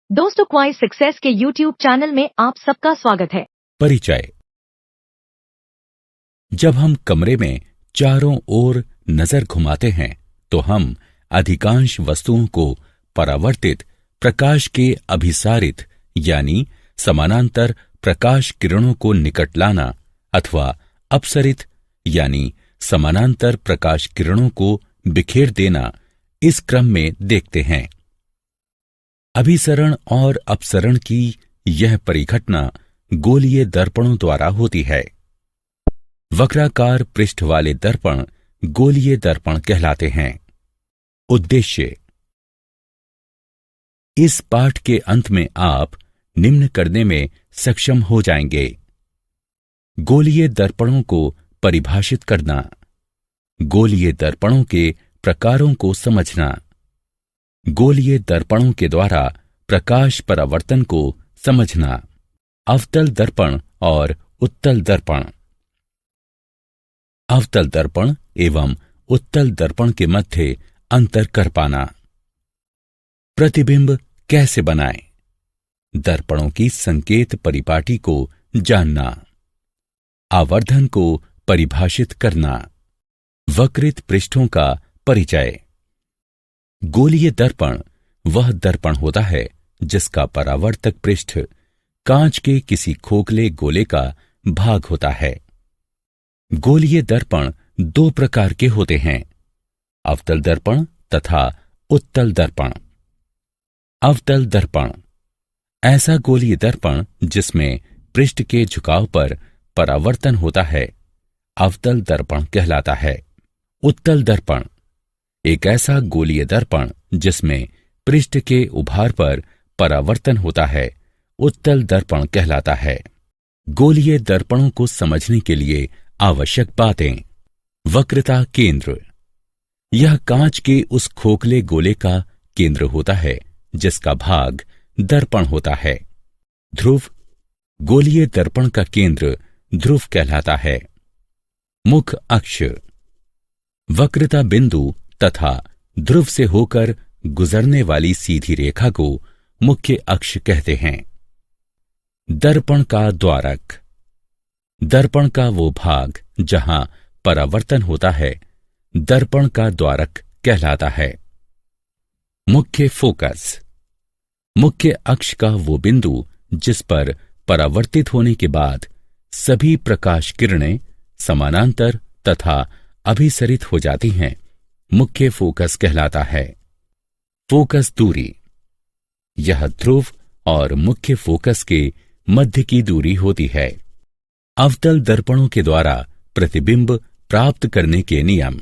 दोस्तों, क्वाइस सक्सेस के YouTube channel में आप सबका स्वागत है। परिचय। जब हम कमरे में चारों ओर नजर घुमाते हैं तो हम अधिकांश वस्तुओं को परावर्तित प्रकाश के अभिसारित यानी समानांतर प्रकाश किरणों को निकट लाना अथवा अपसरित यानी समानांतर प्रकाश किरणों को बिखेर देना इस क्रम में देखते हैं। अभिसरण और अपसरण की यह परिघटना गोलीय दर्पणों द्वारा होती है। वक्राकार पृष्ठ वाले दर्पण गोलीय दर्पण कहलाते हैं। उद्देश्य। इस पाठ के अंत में आप निम्न करने में सक्षम हो जाएंगे: गोलीय दर्पणों को परिभाषित करना, गोलीय दर्पणों के प्रकारों को समझना, गोलीय दर्पणों के द्वारा प्रकाश परावर्तन को समझना, अवतल दर्पण और उत्तल दर्पण। अवतल दर्पण एवं उत्तल दर्पण के मध्य अंतर कर पाना। प्रतिबिंब कैसे बनाएं? दर्पणों की संकेत परिपाटी को जानना, आवर्धन को परिभाषित करना, वक्रित पृष्ठों का परिचय। गोलीय दर्पण वह दर्पण होता है जिसका परावर्तक पृष्ठ कांच के किसी खोखले गोले का भाग होता है। गोलीय दर्पण दो प्रकार के होते हैं: अवतल दर्पण तथा उत्तल दर्पण। अवतल दर्पण ऐसा गोलीय दर्पण जिसमें पृष्ठ के झुकाव पर परावर्तन होता है, अवतल दर्पण कहलाता है। उत्तल दर्पण एक ऐसा गोलीय दर्पण जिसमें पृष्ठ के उभार पर परावर्तन होता है, उत्तल दर्पण कहलाता है। गोलीय दर्पणों को समझने के लिए आवश्यक बातें: वक्रता केंद्र, यह कांच के उस खोखले गोले का केंद्र होता है जिसका भाग दर्पण होता है। ध्रुव, गोलीय दर्पण का केंद्र ध्रुव कहलाता है। मुख अक्ष, वक्रता बिंदु तथा ध्रुव से होकर गुजरने वाली सीधी रेखा को मुख्य अक्ष कहते हैं। दर्पण का द्वारक, दर्पण का वो भाग जहां परावर्तन होता है, दर्पण का द्वारक कहलाता है। मुख्य फोकस, मुख्य अक्ष का वो बिंदु जिस पर परावर्तित होने के बाद सभी प्रकाश किरणें समानांतर तथा अभिसरित हो जाती हैं, मुख्य फोकस कहलाता है। फोकस दूरी, यह ध्रुव और मुख्य फोकस के मध्य की दूरी होती है। अवतल दर्पणों के द्वारा प्रतिबिंब प्राप्त करने के नियम: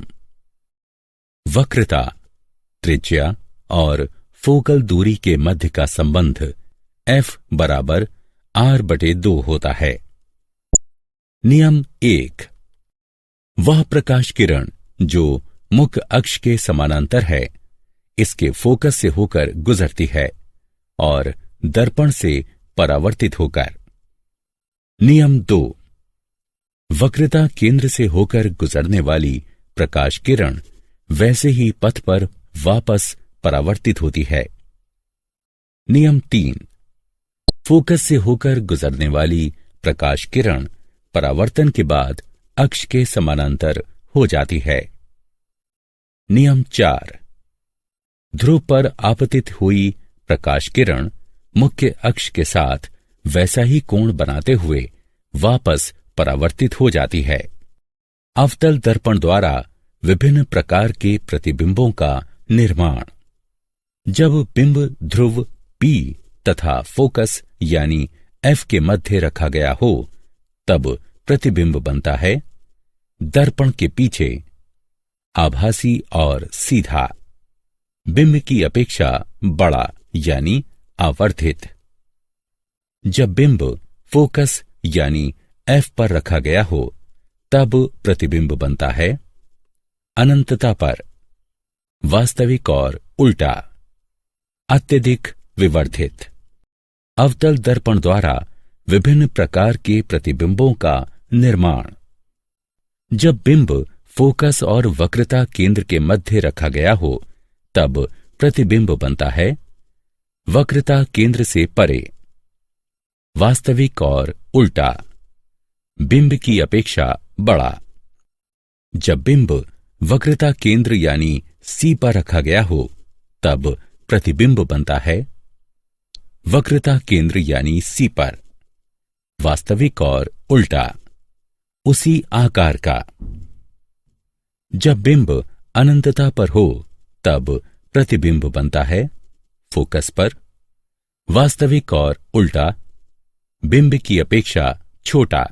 वक्रता, त्रिज्या और फोकल दूरी के मध्य का संबंध F बराबर R/2 होता है। नियम 1: वह प्रकाश किरण जो मुख्य अक्ष के समानांतर है, इसके फोकस से होकर गुजरती है और दर्पण से परावर्तित होकर। नियम 2: वक्रता केंद्र से होकर गुजरने वाली प्रकाश किरण वैसे ही पथ पर वापस परावर्तित होती है। नियम 3: फोकस से होकर गुजरने वाली प्रकाश किरण परावर्तन के बाद अक्ष के समानांतर हो जाती है। नियम 4: ध्रुव पर आपतित हुई प्रकाश किरण मुख्य अक्ष के साथ वैसा ही कोण बनाते हुए वापस परावर्तित हो जाती है। अवतल दर्पण द्वारा विभिन्न प्रकार के प्रतिबिंबों का निर्माण: जब बिंब ध्रुव P तथा फोकस यानी F के मध्य रखा गया हो तब प्रतिबिंब बनता है दर्पण के पीछे, आभासी और सीधा, बिंब की अपेक्षा बड़ा यानी आवर्धित। जब बिंब फोकस यानी F पर रखा गया हो तब प्रतिबिंब बनता है अनंतता पर, वास्तविक और उल्टा, अत्यधिक विवर्धित। अवतल दर्पण द्वारा विभिन्न प्रकार के प्रतिबिंबों का निर्माण: जब बिंब फोकस और वक्रता केंद्र के मध्य रखा गया हो तब प्रतिबिंब बनता है वक्रता केंद्र से परे, वास्तविक और उल्टा, बिंब की अपेक्षा बड़ा। जब बिंब वक्रता केंद्र यानी सी पर रखा गया हो तब प्रतिबिंब बनता है वक्रता केंद्र यानी सी पर, वास्तविक और उल्टा, उसी आकार का। जब बिंब अनंतता पर हो तब प्रतिबिंब बनता है फोकस पर, वास्तविक और उल्टा, बिंब की अपेक्षा छोटा।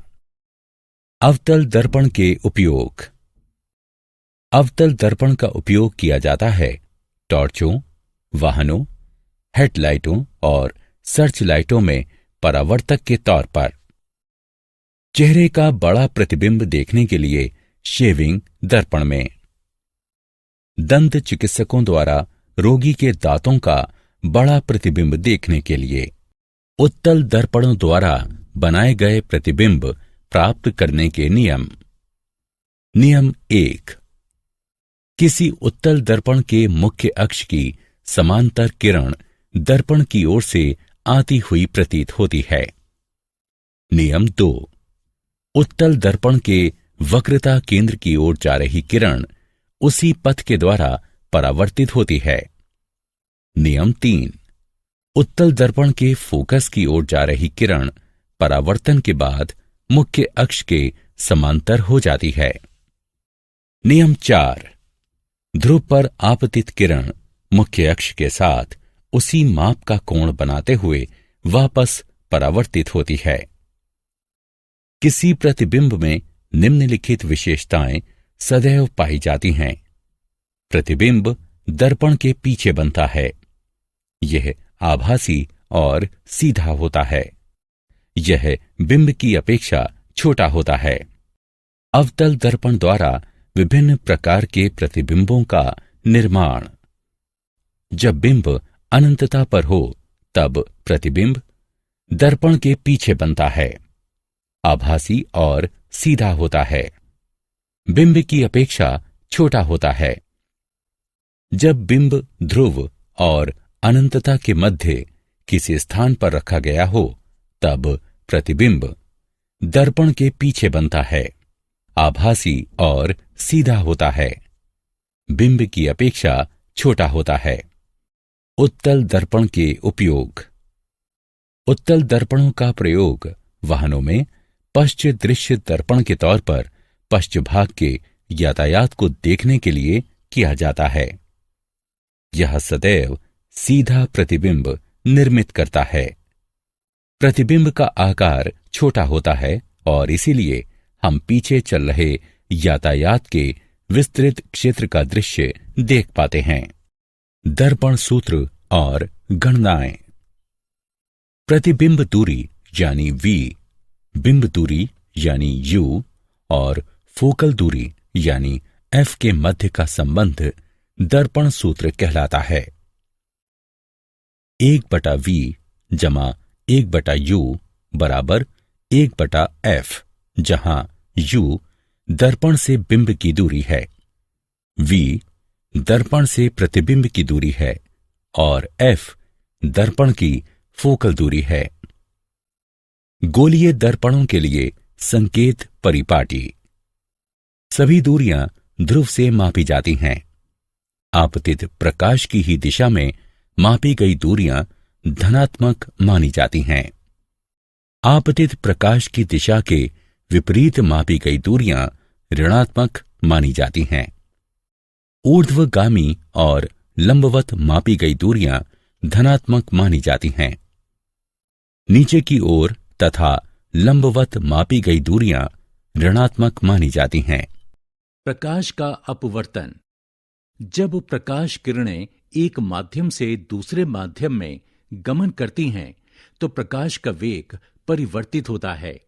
अवतल दर्पण के उपयोग। अवतल दर्पण का उपयोग किया जाता है टॉर्चों, वाहनों, हेडलाइटों और सर्च लाइटों में परावर्तक के तौर पर। चेहरे का बड़ा प्रतिबिंब देखने के लिए शेविंग दर्पण में। दंत चिकित्सकों द्वारा रोगी के दांतों का बड़ा प्रतिबिंब देखने के लिए उत्तल दर्पणों द्वारा बनाए गए प्रतिबिंब प्राप्त करने के नियम। नियम 1। किसी उत्तल दर्पण के मुख्य अक्ष की समांतर किरण दर्पण की ओर से आती हुई प्रतीत होती है। नियम 2। उत्तल दर्पण के वक्रता केंद्र की ओर जा रही किरण उसी पथ के द्वारा परावर्तित होती है। नियम 3। उत्तल दर्पण के फोकस की ओर जा रही किरण परावर्तन के बाद मुख्य अक्ष के समांतर हो जाती है। नियम 4। ध्रुव पर आपतित किरण मुख्य अक्ष के साथ उसी माप का कोण बनाते हुए वापस परावर्तित होती है। किसी प्रतिबिंब में निम्नलिखित विशेषताएं सदैव पाई जाती हैं। प्रतिबिंब दर्पण के पीछे बनता है। यह आभासी और सीधा होता है। यह बिंब की अपेक्षा छोटा होता है। अवतल दर्पण द्वारा विभिन्न प्रकार के प्रतिबिंबों का निर्माण। जब बिंब अनंतता पर हो तब प्रतिबिंब दर्पण के पीछे बनता है, आभासी और सीधा होता है, बिंब की अपेक्षा छोटा होता है। जब बिंब ध्रुव और अनंतता के मध्य किसी स्थान पर रखा गया हो तब प्रतिबिंब दर्पण के पीछे बनता है, आभासी और सीधा होता है, बिंब की अपेक्षा छोटा होता है। उत्तल दर्पण के उपयोग। उत्तल दर्पणों का प्रयोग वाहनों में पश्च दृश्य दर्पण के तौर पर पश्चभाग के यातायात को देखने के लिए किया जाता है। यह सदैव सीधा प्रतिबिंब निर्मित करता है। प्रतिबिंब का आकार छोटा होता है और इसीलिए हम पीछे चल रहे यातायात के विस्तृत क्षेत्र का दृश्य देख पाते हैं। दर्पण सूत्र और गणनाएं। प्रतिबिंब दूरी यानी v, बिंब दूरी यानी u और फोकल दूरी यानी f के मध्य का संबंध दर्पण सूत्र कहलाता है। 1/v जमा 1/u बराबर 1/f, जहां u दर्पण से बिंब की दूरी है, v दर्पण से प्रतिबिंब की दूरी है और f दर्पण की फोकल दूरी है। गोलीय दर्पणों के लिए संकेत परिपाटी। सभी दूरियां ध्रुव से मापी जाती हैं। आपतित प्रकाश की ही दिशा में मापी गई दूरियां धनात्मक मानी जाती हैं। आपतित प्रकाश की दिशा के विपरीत मापी गई दूरियां ऋणात्मक मानी जाती हैं। ऊर्ध्वगामी और लंबवत मापी गई दूरियां धनात्मक मानी जाती हैं। नीचे की ओर तथा लंबवत मापी गई दूरियां ऋणात्मक मानी जाती हैं। प्रकाश का अपवर्तन। जब प्रकाश किरणें एक माध्यम से दूसरे माध्यम में गमन करती हैं तो प्रकाश का वेग परिवर्तित होता है।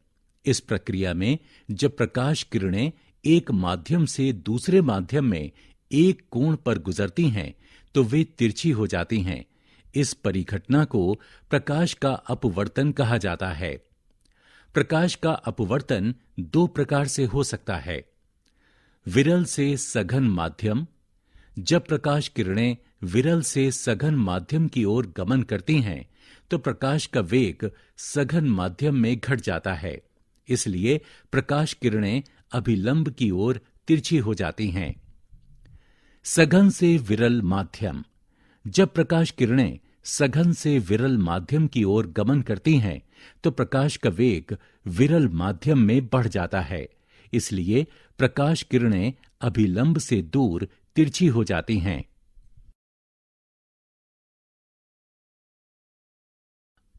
इस प्रक्रिया में जब प्रकाश किरणें एक माध्यम से दूसरे माध्यम में एक कोण पर गुजरती हैं तो वे तिरछी हो जाती हैं। इस परिघटना को प्रकाश का अपवर्तन कहा जाता है। प्रकाश का अपवर्तन दो प्रकार से हो सकता है। विरल से सघन माध्यम। जब प्रकाश किरणें विरल से सघन माध्यम की ओर गमन करती हैं तो प्रकाश का वेग सघन माध्यम में घट जाता है। इसलिए प्रकाश किरणें अभिलंब की ओर तिरछी हो जाती हैं। सघन से विरल माध्यम। जब प्रकाश किरणें सघन से विरल माध्यम की ओर गमन करती हैं तो प्रकाश का वेग विरल माध्यम में बढ़ जाता है। इसलिए प्रकाश किरणें अभिलंब से दूर तिरछी हो जाती हैं।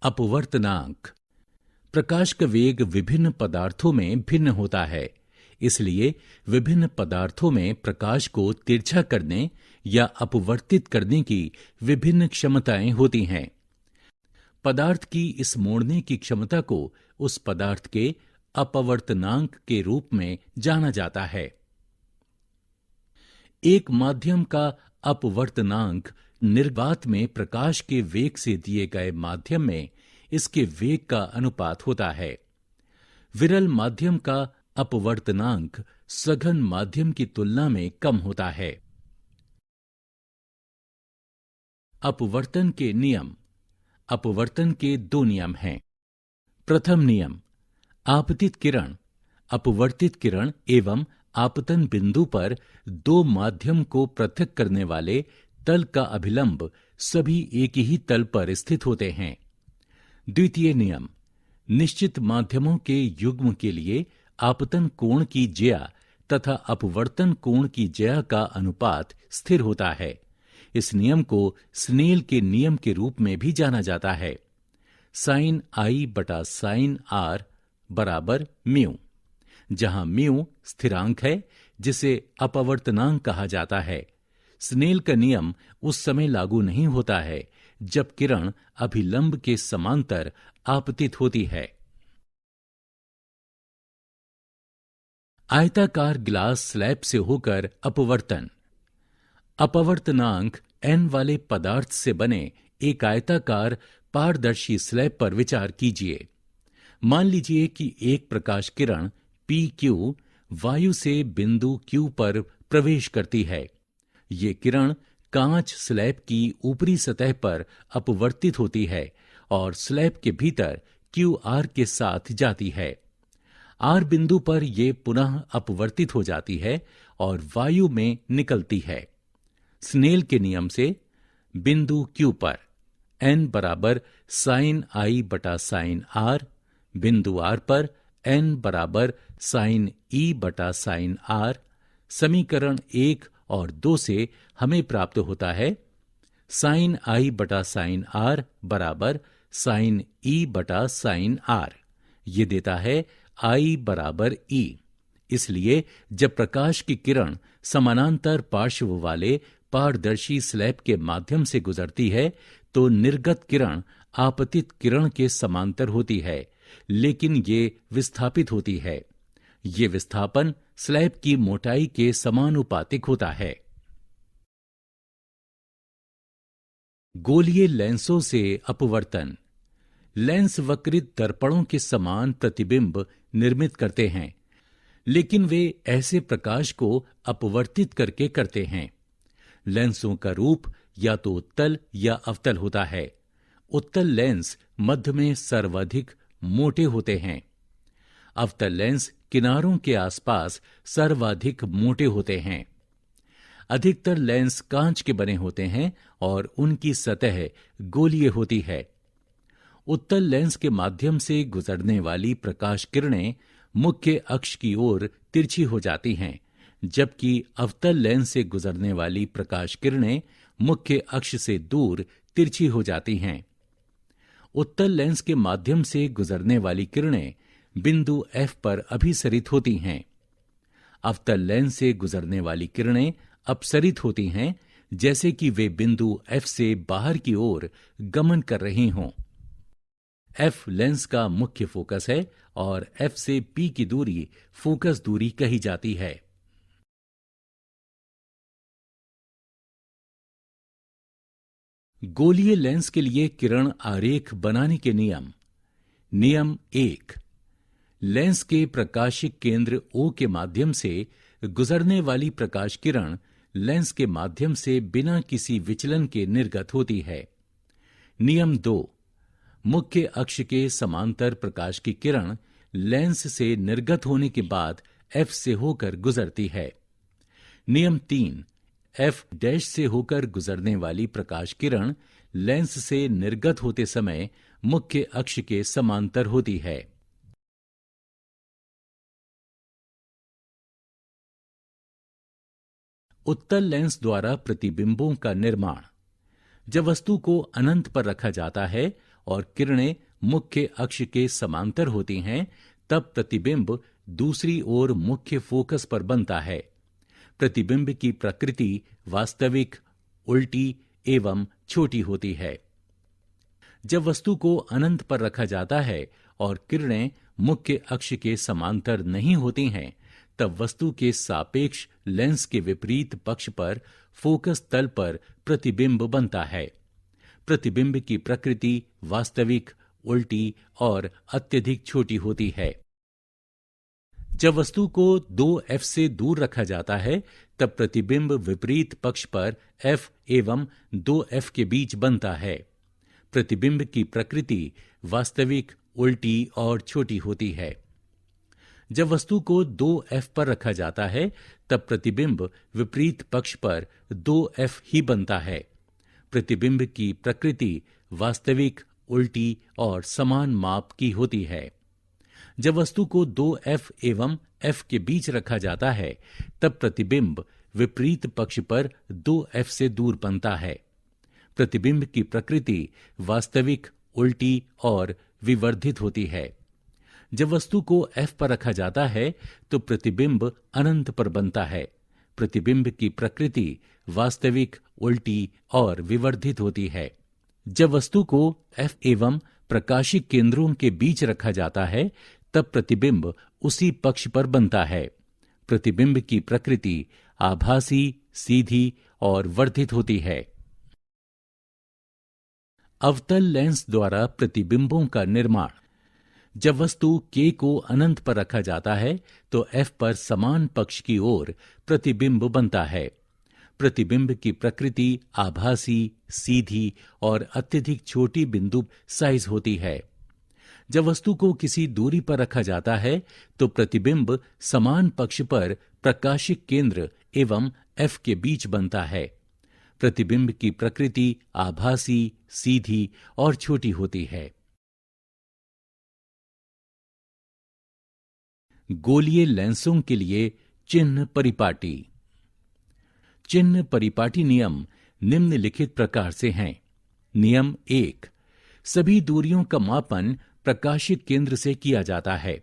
अपवर्तनांक। प्रकाश का वेग विभिन्न पदार्थों में भिन्न होता है। इसलिए विभिन्न पदार्थों में प्रकाश को तिरछा करने या अपवर्तित करने की विभिन्न क्षमताएं होती हैं। पदार्थ की इस मोड़ने की क्षमता को उस पदार्थ के अपवर्तनांक के रूप में जाना जाता है। एक माध्यम का अपवर्तनांक निर्वात में प्रकाश के वेग से दिए गए माध्यम में इसके वेग का अनुपात होता है। विरल माध्यम का अपवर्तनांक सघन माध्यम की तुलना में कम होता है। अपवर्तन के नियम। अपवर्तन के दो नियम हैं। प्रथम नियम, आपतित किरण, अपवर्तित किरण एवं आपतन बिंदु पर दो माध्यम को पृथक करने वाले तल का अभिलंब सभी एक ही तल पर स्थित होते हैं। द्वितीय नियम, निश्चित माध्यमों के युग्म के लिए आपतन कोण की ज्या तथा अपवर्तन कोण की ज्या का अनुपात स्थिर होता है। इस नियम को स्नेल के नियम के रूप में भी जाना जाता है। साइन आई बटा साइन आर बराबर म्यू, जहां म्यू स्थिरांक है जिसे अपवर्तनांक कहा जाता है। स्नेल का नियम उस समय लागू नहीं होता है जब किरण अभिलंब के समांतर आपतित होती है। आयताकार गिलास स्लैब से होकर अपवर्तन। अपवर्तनांक n वाले पदार्थ से बने एक आयताकार पारदर्शी स्लैब पर विचार कीजिए। मान लीजिए कि एक प्रकाश किरण PQ वायु से बिंदु Q पर प्रवेश करती है। ये किरण कांच स्लैब की ऊपरी सतह पर अपवर्तित होती है और स्लैब के भीतर QR के साथ जाती है। R बिंदु पर यह पुनः अपवर्तित हो जाती है और वायु में निकलती है। स्नेल के नियम से बिंदु Q पर n बराबर साइन आई बटा साइन R, बिंदु R पर n बराबर साइन E बटा साइन R। समीकरण 1 और 2 से हमें प्राप्त होता है साइन आई बटा साइन R बराबर साइन E बटा साइन R। ये देता है I बराबर E। इसलिए जब प्रकाश की किरण समानांतर पार्श्व वाले पारदर्शी स्लैब के माध्यम से गुजरती है तो निर्गत किरण आपतित किरण के समांतर होती है, लेकिन ये विस्थापित होती है। ये विस्थापन स्लैब की मोटाई के समानुपातिक होता है। गोलीय लेंसों से अपवर्तन। लेंस वक्रित दर्पणों के समान प्रतिबिंब निर्मित करते हैं, लेकिन वे ऐसे प्रकाश को अपवर्तित करके करते हैं। लेंसों का रूप या तो उत्तल या अवतल होता है। उत्तल लेंस मध्य में सर्वाधिक मोटे होते हैं। अवतल लेंस किनारों के आसपास सर्वाधिक मोटे होते हैं। अधिकतर लेंस कांच के बने होते हैं और उनकी सतह गोलीय होती है। उत्तल लेंस के माध्यम से गुजरने वाली प्रकाश किरणें मुख्य अक्ष की ओर तिरछी हो जाती हैं, जबकि अवतल लेंस से गुजरने वाली प्रकाश किरणें मुख्य अक्ष से दूर तिरछी हो जाती हैं। उत्तल लेंस के माध्यम से गुजरने वाली किरणें बिंदु F पर अभिसरित होती हैं। अवतल लेंस से गुजरने वाली किरणें अपसरित होती हैं, जैसे कि वे बिंदु F से बाहर की ओर गमन कर रही हों। F लेंस का मुख्य फोकस है और F से P की दूरी फोकस दूरी कही जाती है। गोलीय लेंस के लिए किरण आरेख बनाने के नियम। नियम 1, लेंस के प्रकाशिक केंद्र O के माध्यम से गुजरने वाली प्रकाश किरण लेंस के माध्यम से बिना किसी विचलन के निर्गत होती है। नियम 2, मुख्य अक्ष के समांतर प्रकाश की किरण लेंस से निर्गत होने के बाद F से होकर गुजरती है। नियम 3, F डैश से होकर गुजरने वाली प्रकाश किरण लेंस से निर्गत होते समय मुख्य अक्ष के समांतर होती है। उत्तल लेंस द्वारा प्रतिबिंबों का निर्माण। जब वस्तु को अनंत पर रखा जाता है और किरणें मुख्य अक्ष के समांतर होती हैं, तब प्रतिबिंब दूसरी ओर मुख्य फोकस पर बनता है। प्रतिबिंब की प्रकृति वास्तविक, उल्टी एवं छोटी होती है। जब वस्तु को अनंत पर रखा जाता है और किरणें मुख्य अक्ष के समांतर नहीं होती हैं, तब वस्तु के सापेक्ष लेंस के विपरीत पक्ष पर फोकस तल पर प्रतिबिंब बनता है। प्रतिबिंब की प्रकृति वास्तविक, उल्टी और अत्यधिक छोटी होती है। जब वस्तु को 2F से दूर रखा जाता है, तब प्रतिबिंब विपरीत पक्ष पर F एवं 2F के बीच बनता है। प्रतिबिंब की प्रकृति वास्तविक, उल्टी और छोटी होती है। जब वस्तु को 2F पर रखा जाता है, तब प्रतिबिंब विपरीत पक्ष पर 2F ही बनता है। प्रतिबिंब की प्रकृति वास्तविक, उल्टी और समान माप की होती है। जब वस्तु को 2F एवं F के बीच रखा जाता है, तब प्रतिबिंब विपरीत पक्ष पर 2F से दूर बनता है। प्रतिबिंब की प्रकृति वास्तविक, उल्टी और विवर्धित होती है। जब वस्तु को F पर रखा जाता है, तो प्रतिबिंब अनंत पर बनता है। प्रतिबिंब की प्रकृति वास्तविक, उल्टी और विवर्धित होती है। जब वस्तु को F एवं प्रकाशिक केंद्रों के बीच रखा जाता है, तब प्रतिबिंब उसी पक्ष पर बनता है। प्रतिबिंब की प्रकृति आभासी, सीधी और वर्धित होती है। अवतल लेंस द्वारा प्रतिबिंबों का निर्माण। जब वस्तु K को अनंत पर रखा जाता है, तो F पर समान पक्ष की ओर प्रतिबिंब बनता है। प्रतिबिंब की प्रकृति आभासी, सीधी और अत्यधिक छोटी बिंदु साइज होती है। जब वस्तु को किसी दूरी पर रखा जाता है, तो प्रतिबिंब समान पक्ष पर प्रकाशिक केंद्र एवं F के बीच बनता है। प्रतिबिंब की प्रकृति आभासी, सीधी और छोटी होती है। गोलीय लेंसों के लिए चिन्ह परिपाटी। चिन्ह परिपाटी नियम निम्नलिखित प्रकार से हैं। नियम 1, सभी दूरियों का मापन प्रकाशिक केंद्र से किया जाता है।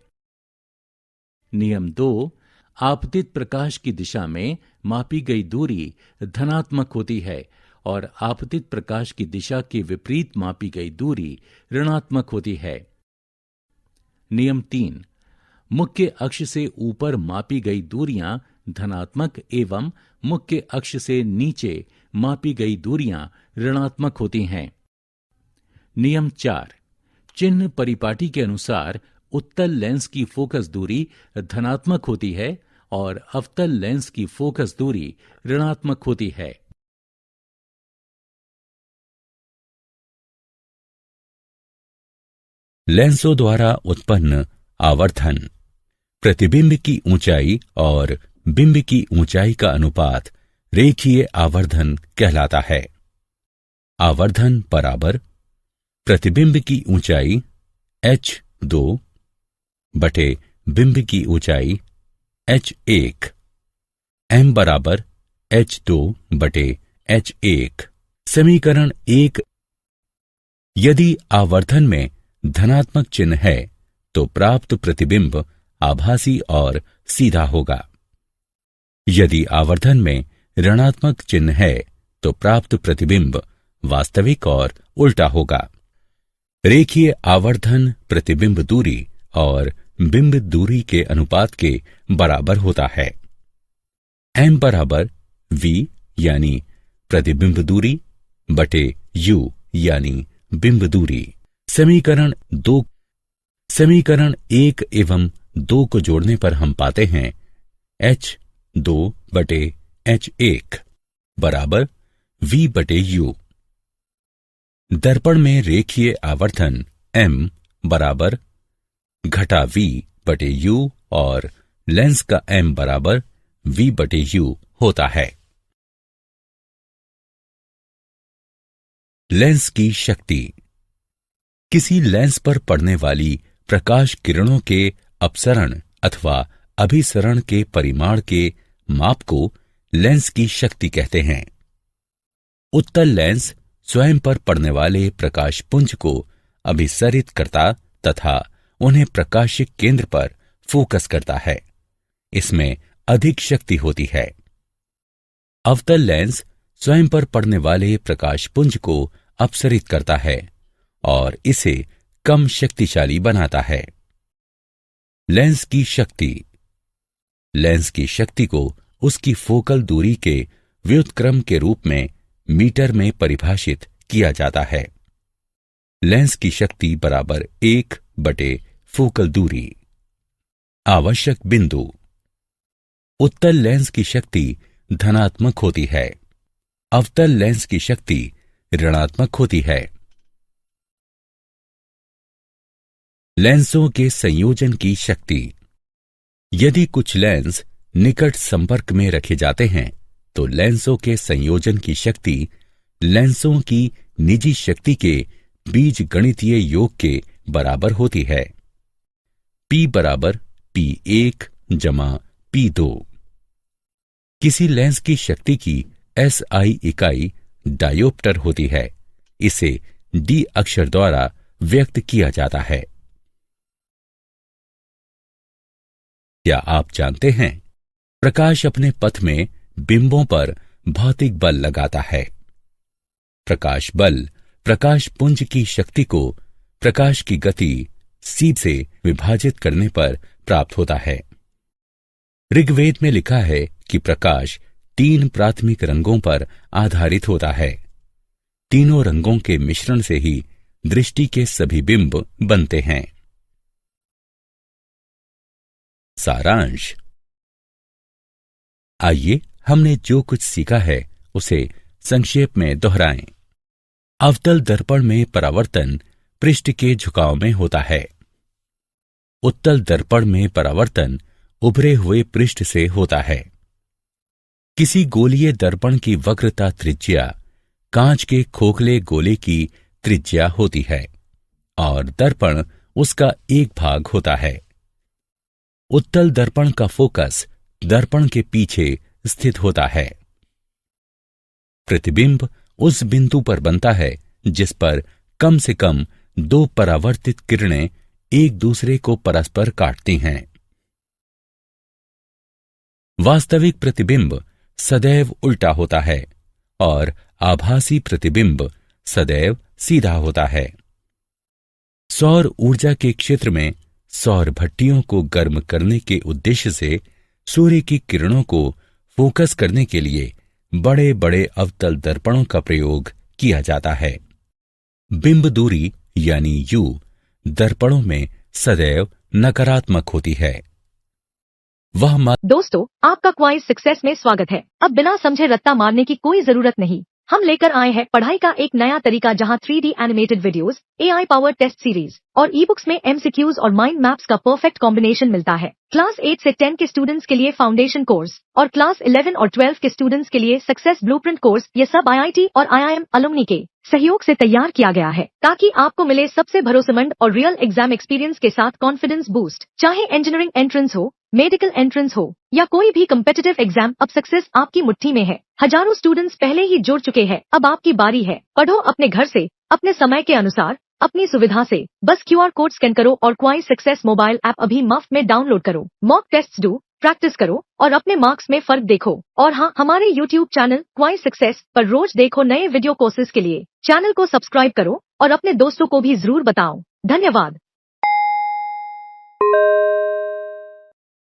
नियम 2, आपतित प्रकाश की दिशा में मापी गई दूरी धनात्मक होती है और आपतित प्रकाश की दिशा के विपरीत मापी गई दूरी ऋणात्मक होती है। नियम 3, मुख्य अक्ष से ऊपर मापी गई दूरियां धनात्मक एवं मुख्य अक्ष से नीचे मापी गई दूरियां ऋणात्मक होती हैं। नियम 4, चिन्ह परिपाटी के अनुसार उत्तल लेंस की फोकस दूरी धनात्मक होती है और अवतल लेंस की फोकस दूरी ऋणात्मक होती है। लेंसों द्वारा उत्पन्न आवर्धन। प्रतिबिंब की ऊंचाई और बिंब की ऊंचाई का अनुपात रेखीय आवर्धन कहलाता है। आवर्धन बराबर प्रतिबिंब की ऊंचाई h2 बटे बिंब की ऊंचाई h1, m बराबर h2 बटे h1। समीकरण 1, यदि आवर्धन में धनात्मक चिन्ह है तो प्राप्त प्रतिबिंब आभासी और सीधा होगा। यदि आवर्धन में ऋणात्मक चिन्ह है तो प्राप्त प्रतिबिंब वास्तविक और उल्टा होगा। रेखीय आवर्धन प्रतिबिंब दूरी और बिंब दूरी के अनुपात के बराबर होता है। m बराबर v यानी प्रतिबिंब दूरी बटे u यानी बिंब दूरी। समीकरण 1 एवं 2 को जोड़ने पर हम पाते हैं h2 बटे H1 बराबर V बटे U। दर्पण में रेखीय आवर्धन M बराबर घटा V बटे U और लेंस का M बराबर V बटे U होता है। लेंस की शक्ति। किसी लेंस पर पड़ने वाली प्रकाश किरणों के अपसरण अथवा अभिसरण के परिमाण के माप को लेंस की शक्ति कहते हैं। उत्तल लेंस स्वयं पर पड़ने वाले प्रकाश पुंज को अभिसरित करता तथा उन्हें प्रकाशिक केंद्र पर फोकस करता है। इसमें अधिक शक्ति होती है। अवतल लेंस स्वयं पर पड़ने वाले प्रकाश पुंज को अपसरित करता है और इसे कम शक्तिशाली बनाता है। लेंस की शक्ति। लेंस की शक्ति को उसकी फोकल दूरी के व्युत्क्रम के रूप में मीटर में परिभाषित किया जाता है। लेंस की शक्ति बराबर 1 बटे फोकल दूरी। आवश्यक बिंदु। उत्तल लेंस की शक्ति धनात्मक होती है। अवतल लेंस की शक्ति ऋणात्मक होती है। लेंसों के संयोजन की शक्ति। यदि कुछ लेंस निकट संपर्क में रखे जाते हैं तो लेंसों के संयोजन की शक्ति लेंसों की निजी शक्ति के बीजगणितीय योग के बराबर होती है। P बराबर P1 जमा P2। किसी लेंस की शक्ति की SI इकाई डायोप्टर होती है। इसे D अक्षर द्वारा व्यक्त किया जाता है। क्या आप जानते हैं प्रकाश अपने पथ में बिंबों पर भौतिक बल लगाता है। प्रकाश बल प्रकाश पुंज की शक्ति को प्रकाश की गति c से विभाजित करने पर प्राप्त होता है। ऋग्वेद में लिखा है कि प्रकाश 3 प्राथमिक रंगों पर आधारित होता है। तीनों रंगों के मिश्रण से ही दृष्टि के सभी बिंब बनते हैं। सारांश। आइए हमने जो कुछ सीखा है उसे संक्षेप में दोहराएं। अवतल दर्पण में परावर्तन पृष्ठ के झुकाव में होता है। उत्तल दर्पण में परावर्तन उभरे हुए पृष्ठ से होता है। किसी गोलीय दर्पण की वक्रता त्रिज्या कांच के खोखले गोले की त्रिज्या होती है और दर्पण उसका एक भाग होता है। उत्तल दर्पण का फोकस दर्पण के पीछे स्थित होता है। प्रतिबिंब उस बिंदु पर बनता है जिस पर कम से कम 2 परावर्तित किरणें एक दूसरे को परस्पर काटती हैं। वास्तविक प्रतिबिंब सदैव उल्टा होता है और आभासी प्रतिबिंब सदैव सीधा होता है। सौर ऊर्जा के क्षेत्र में सौर भट्टियों को गर्म करने के उद्देश्य से सूर्य की किरणों को फोकस करने के लिए बड़े बड़े अवतल दर्पणों का प्रयोग किया जाता है। बिंब दूरी यानी U दर्पणों में सदैव नकारात्मक होती है। दोस्तों, आपका क्वाइज सक्सेस में स्वागत है। अब बिना समझे रट्टा मारने की कोई जरूरत नहीं। हम लेकर आए हैं पढ़ाई का एक नया तरीका जहां 3D animated videos, AI powered test series और ई बुक्स में MCQs और माइंड मैप्स का परफेक्ट कॉम्बिनेशन मिलता है। क्लास 8 से 10 के स्टूडेंट्स के लिए फाउंडेशन कोर्स और क्लास 11 और 12 के स्टूडेंट्स के लिए सक्सेस ब्लूप्रिंट कोर्स, ये सब IIT और IIM अलुमनी के सहयोग से तैयार किया गया है ताकि आपको मिले सबसे भरोसेमंद और रियल एग्जाम एक्सपीरियंस के साथ कॉन्फिडेंस बूस्ट। चाहे इंजीनियरिंग एंट्रेंस हो, मेडिकल एंट्रेंस हो या कोई भी कम्पिटिटिव एग्जाम, अब सक्सेस आपकी मुट्ठी में है। हजारों स्टूडेंट्स पहले ही जुड़ चुके हैं, अब आपकी बारी है। पढ़ो अपने घर से, अपने समय के अनुसार, अपनी सुविधा से। बस QR कोड स्कैन करो और क्वाइज सक्सेस मोबाइल ऐप अभी मुफ्त में डाउनलोड करो। मॉक टेस्ट्स दो, प्रैक्टिस करो और अपने मार्क्स में फर्क देखो। और हाँ, हमारे YouTube चैनल क्वाइज सक्सेस पर रोज देखो नए वीडियो कोर्सेज के लिए। चैनल को सब्सक्राइब करो और अपने दोस्तों को भी जरूर बताओ। धन्यवाद।